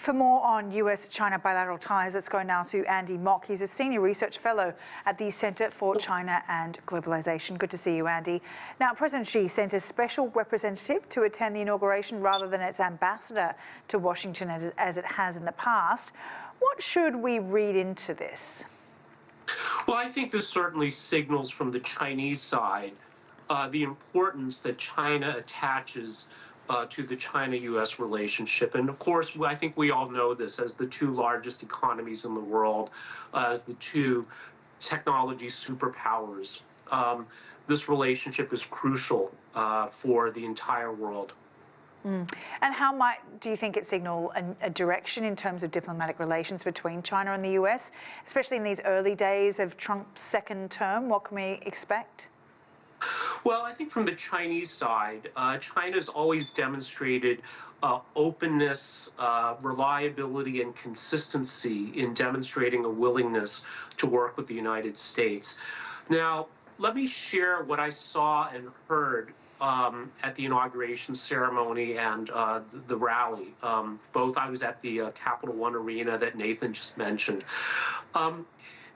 For more on U.S.-China bilateral ties, let's go now to Andy Mock. He's a senior research fellow at the Centre for China and Globalization. Good to see you, Andy. Now, President Xi sent a special representative to attend the inauguration rather than its ambassador to Washington as it has in the past. What should we read into this? Well, I think this certainly signals from the Chinese side the importance that China attaches to the China-U.S. relationship. And of course, I think we all know this as the two largest economies in the world, as the two technology superpowers. This relationship is crucial for the entire world. And how do you think it signal a direction in terms of diplomatic relations between China and the U.S., especially in these early days of Trump's second term? What can we expect? Well, I think from the Chinese side, China's always demonstrated openness, reliability, and consistency in demonstrating a willingness to work with the United States. Now, let me share what I saw and heard at the inauguration ceremony and the rally. Both I was at the Capital One Arena that Nathan just mentioned. And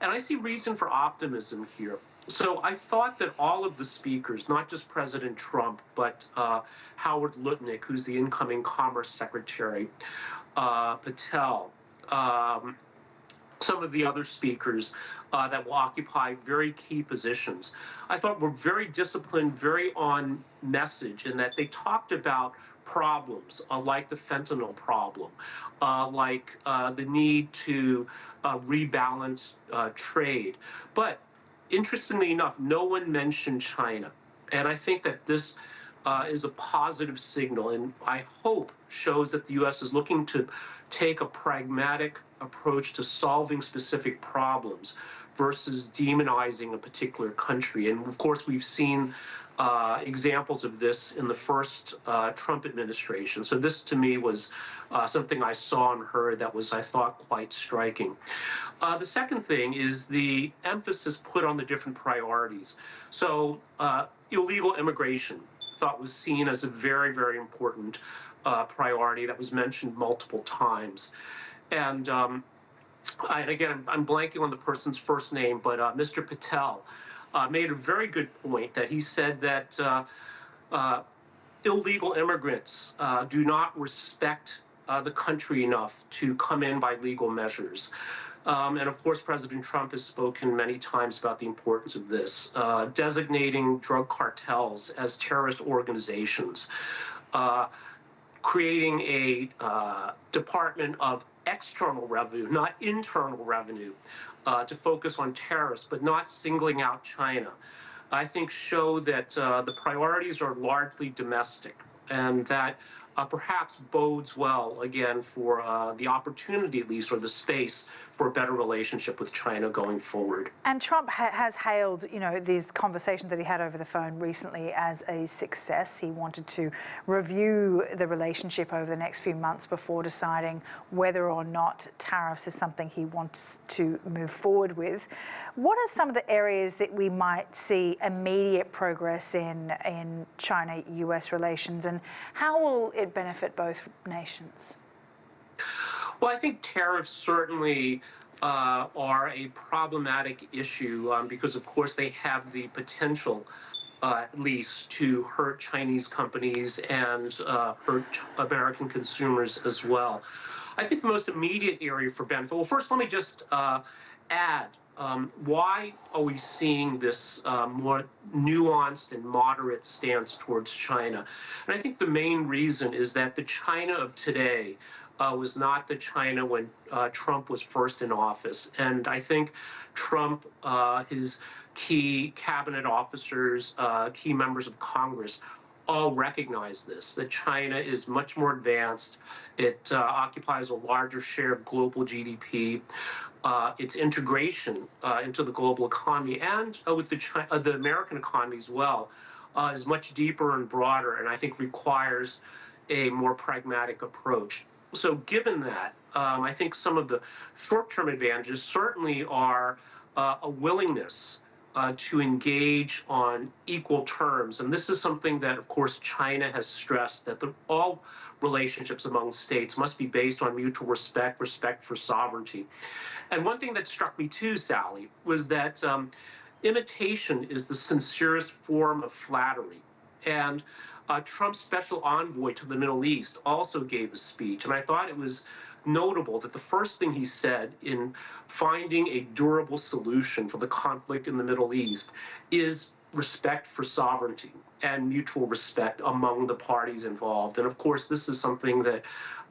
I see reason for optimism here. So I thought that all of the speakers, not just President Trump, but Howard Lutnick, who's the incoming Commerce Secretary, Patel, some of the other speakers that will occupy very key positions, I thought were very disciplined, very on message, in that they talked about problems like the fentanyl problem, like the need to rebalance trade. But interestingly enough, no one mentioned China. And I think that this is a positive signal, and I hope shows that the U.S. is looking to take a pragmatic approach to solving specific problems versus demonizing a particular country. And of course, we've seen examples of this in the first Trump administration. So this, to me, was something I saw and heard that was, I thought, quite striking. The second thing is the emphasis put on the different priorities. So illegal immigration, I thought, was seen as a very, very important priority that was mentioned multiple times. And again, I'm blanking on the person's first name, but Mr. Patel made a very good point that he said that illegal immigrants do not respect the country enough to come in by legal measures. And of course, President Trump has spoken many times about the importance of this, designating drug cartels as terrorist organizations, creating a Department of External Revenue, not internal revenue, to focus on terrorists, but not singling out China, I think show that the priorities are largely domestic, and that perhaps bodes well, again, for the opportunity, at least, or the space for a better relationship with China going forward. And Trump has hailed, these conversations that he had over the phone recently as a success. He wanted to review the relationship over the next few months before deciding whether or not tariffs is something he wants to move forward with. What are some of the areas that we might see immediate progress in China-U.S. relations, and how will it benefit both nations? Well, I think tariffs certainly are a problematic issue because, of course, they have the potential, at least, to hurt Chinese companies and hurt American consumers as well. I think the most immediate area for benefit, well, first, let me just add, why are we seeing this more nuanced and moderate stance towards China? And I think the main reason is that the China of today was not the China when Trump was first in office. And I think Trump, his key cabinet officers, key members of Congress, all recognize this, that China is much more advanced. It occupies a larger share of global GDP. Its integration into the global economy and with the American economy as well is much deeper and broader, and I think requires a more pragmatic approach. So given that, I think some of the short-term advantages certainly are a willingness to engage on equal terms. And this is something that, of course, China has stressed, that all relationships among states must be based on mutual respect, respect for sovereignty. And one thing that struck me too, Sally, was that imitation is the sincerest form of flattery. And Trump's special envoy to the Middle East also gave a speech, and I thought it was notable that the first thing he said in finding a durable solution for the conflict in the Middle East is respect for sovereignty and mutual respect among the parties involved. And of course, this is something that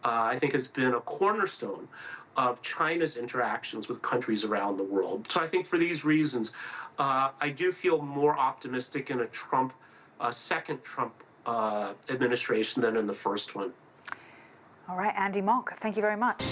I think has been a cornerstone of China's interactions with countries around the world. So I think for these reasons, I do feel more optimistic in a second Trump administration than in the first one. All right, Andy Mock, thank you very much.